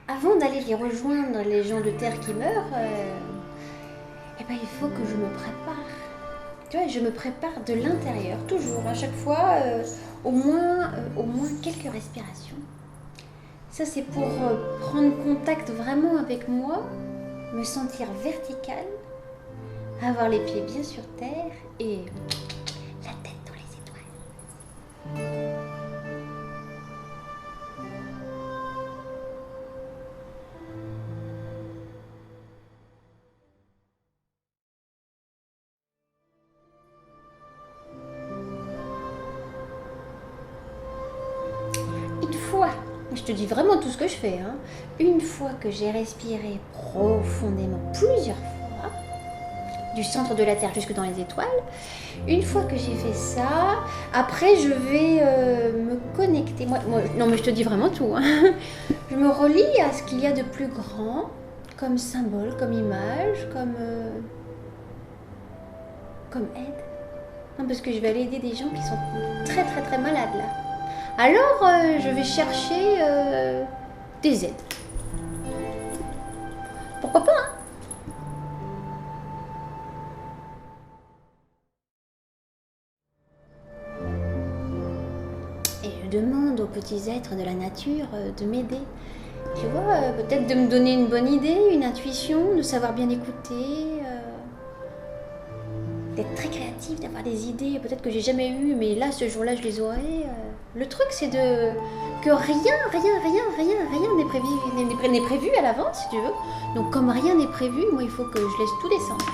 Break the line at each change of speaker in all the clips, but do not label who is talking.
avant d'aller les rejoindre, les gens de terre qui meurent, eh ben, il faut que je me prépare. Tu vois, je me prépare de l'intérieur, toujours, à chaque fois, au moins quelques respirations. Ça, c'est pour prendre contact vraiment avec moi, me sentir verticale, avoir les pieds bien sur terre et la tête dans les étoiles. Une fois, je te dis vraiment tout ce que je fais, hein, une fois que j'ai respiré profondément plusieurs fois, du centre de la Terre jusque dans les étoiles, une fois que j'ai fait ça, après je vais me connecter. Non mais je te dis vraiment tout. Hein. Je me relie à ce qu'il y a de plus grand, comme symbole, comme image, comme aide. Non, parce que je vais aller aider des gens qui sont très très très malades là. Alors je vais chercher des aides. Pourquoi pas, hein? Et je demande aux petits êtres de la nature de m'aider. Tu vois, peut-être de me donner une bonne idée, une intuition, de savoir bien écouter, d'être très créative, d'avoir des idées peut-être que j'ai jamais eues, mais là, ce jour-là, je les aurai. Le truc, c'est que rien n'est prévu à l'avance, si tu veux. Donc, comme rien n'est prévu, moi, il faut que je laisse tout descendre.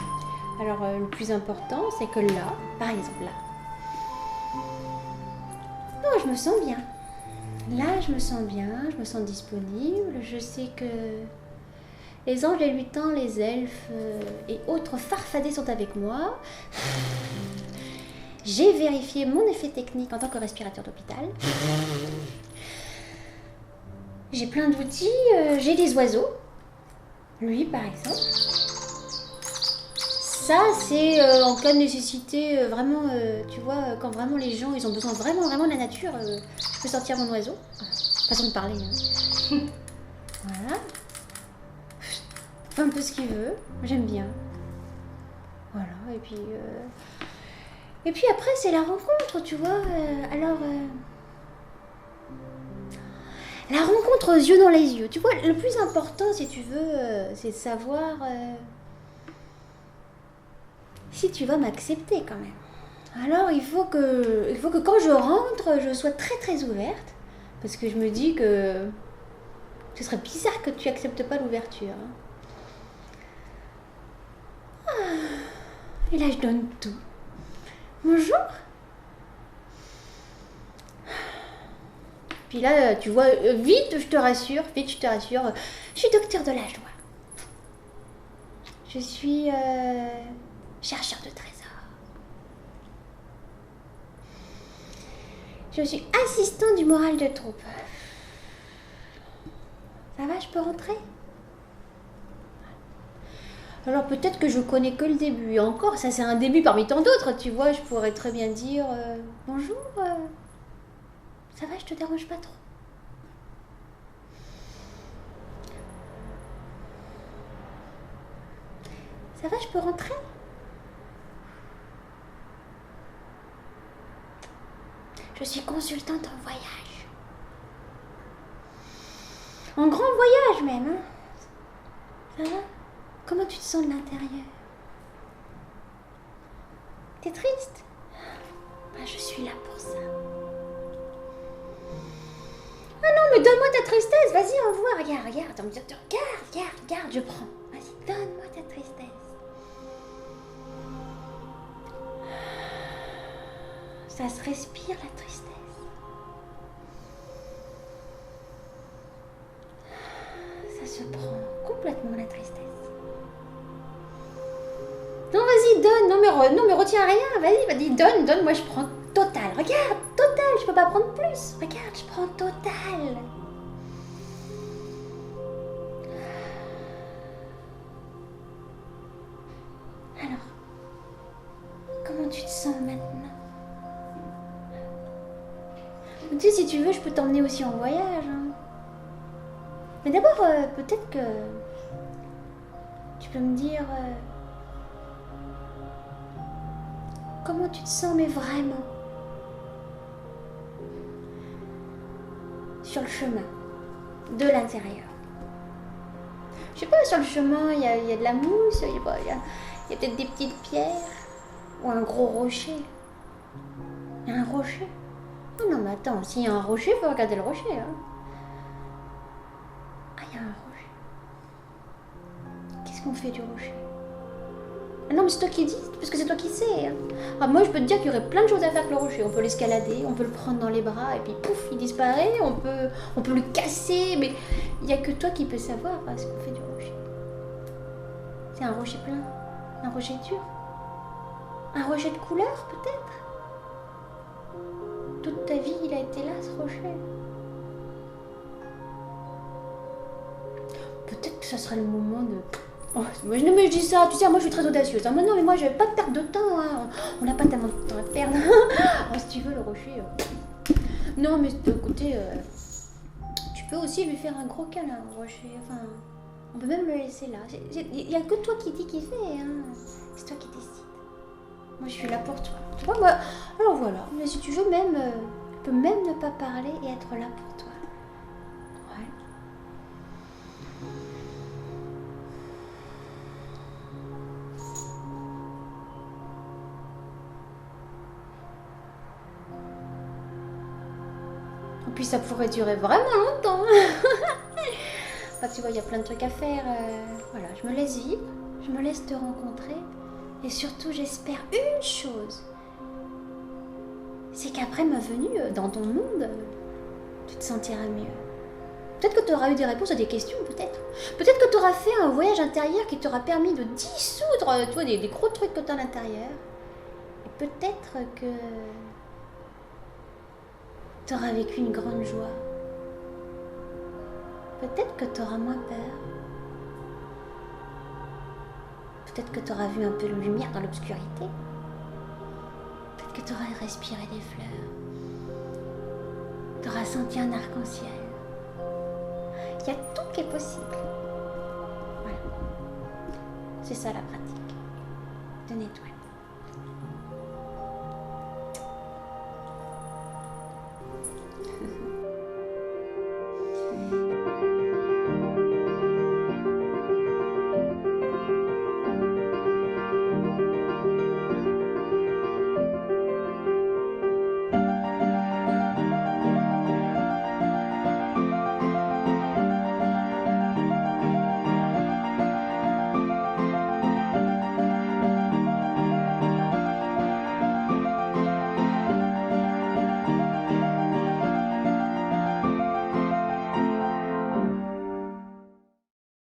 Alors, le plus important, c'est que là, par exemple, là, non, je me sens bien. Là, je me sens bien, je me sens disponible, je sais que les anges, les lutins, les elfes et autres farfadets sont avec moi. J'ai vérifié mon effet technique en tant que respirateur d'hôpital. J'ai plein d'outils, j'ai des oiseaux. Lui, par exemple. Ça, c'est en cas de nécessité, vraiment, tu vois, quand vraiment les gens, ils ont besoin vraiment de la nature, je peux sortir mon oiseau. Façon de parler. Hein. Voilà. Fait un peu ce qu'il veut, j'aime bien. Voilà, et puis après, c'est la rencontre, tu vois. La rencontre aux yeux dans les yeux. Tu vois, le plus important, si tu veux, c'est de savoir si tu vas m'accepter quand même. Alors, il faut que quand je rentre, je sois très très ouverte. Parce que je me dis que ce serait bizarre que tu acceptes pas l'ouverture. Hein. Et là, je donne tout. Bonjour. Puis là, tu vois, vite, je te rassure, je suis docteur de la joie. Je suis chercheur de trésors. Je suis assistant du moral de troupe. Ça va, je peux rentrer? Alors peut-être que je connais que le début. Et encore, ça c'est un début parmi tant d'autres, tu vois. Je pourrais très bien dire bonjour, ça va, je te dérange pas trop? Ça va, je peux rentrer? Je suis consultante en voyage. En grand voyage même, hein. Ça va? Comment tu te sens de l'intérieur? T'es triste? Ben, je suis là pour ça. Ah non, mais donne-moi ta tristesse, vas-y, envoie, regarde, je prends. Vas-y, donne-moi ta tristesse. Ça se respire, la tristesse. Ça se prend complètement, la tristesse. Non, vas-y, donne. Non, mais retiens rien. Vas-y, donne. Moi, je prends total. Regarde, total. Je peux pas prendre plus. Regarde, je prends total. Alors, comment tu te sens maintenant? Tu sais, si tu veux, je peux t'emmener aussi en voyage. Hein. Mais d'abord, peut-être que tu peux me dire comment tu te sens, mais vraiment, sur le chemin, de l'intérieur. Je sais pas, sur le chemin, il y a de la mousse, il y a peut-être des petites pierres, ou un gros rocher. Il y a un rocher. Oh non, mais attends, s'il y a un rocher, il faut regarder le rocher. Hein. Ah, il y a un rocher. Qu'est-ce qu'on fait du rocher? Ah non, mais c'est toi qui dis, parce que c'est toi qui sais. Hein. Ah, moi, je peux te dire qu'il y aurait plein de choses à faire avec le rocher. On peut l'escalader, on peut le prendre dans les bras, et puis pouf, il disparaît. On peut le casser, mais il n'y a que toi qui peux savoir ce qu'on fait du rocher. C'est un rocher plein, un rocher dur, un rocher de couleur, peut-être. Toute ta vie, il a été là, ce rocher. Peut-être que ça sera le moment de... Oh, mais je dis ça, tu sais, moi je suis très audacieuse. Hein. Non, mais moi je vais pas perdre de temps. Hein. On n'a pas tellement de temps à perdre. Oh, si tu veux, le rocher. Non, mais écoutez, tu peux aussi lui faire un gros câlin au rocher. Enfin, on peut même le laisser là. Il n'y a que toi qui dis qu'il fait. Hein. C'est toi qui décides. Moi je suis là pour toi. Tu vois, moi. Alors voilà. Mais si tu veux, même. Tu peux même ne pas parler et être là pour toi. Ouais. Et puis ça pourrait durer vraiment longtemps. Enfin, tu vois, il y a plein de trucs à faire. Voilà, je me laisse vivre, je me laisse te rencontrer. Et surtout, j'espère une chose. C'est qu'après ma venue dans ton monde, tu te sentiras mieux. Peut-être que tu auras eu des réponses à des questions, peut-être. Peut-être que tu auras fait un voyage intérieur qui t'aura permis de dissoudre, tu vois, des gros trucs que tu as à l'intérieur. Et peut-être que tu auras vécu une grande joie. Peut-être que tu auras moins peur. Peut-être que tu auras vu un peu de lumière dans l'obscurité. Peut-être que tu auras respiré des fleurs. Tu auras senti un arc-en-ciel. Il y a tout qui est possible. Voilà. C'est ça la pratique de nettoyer.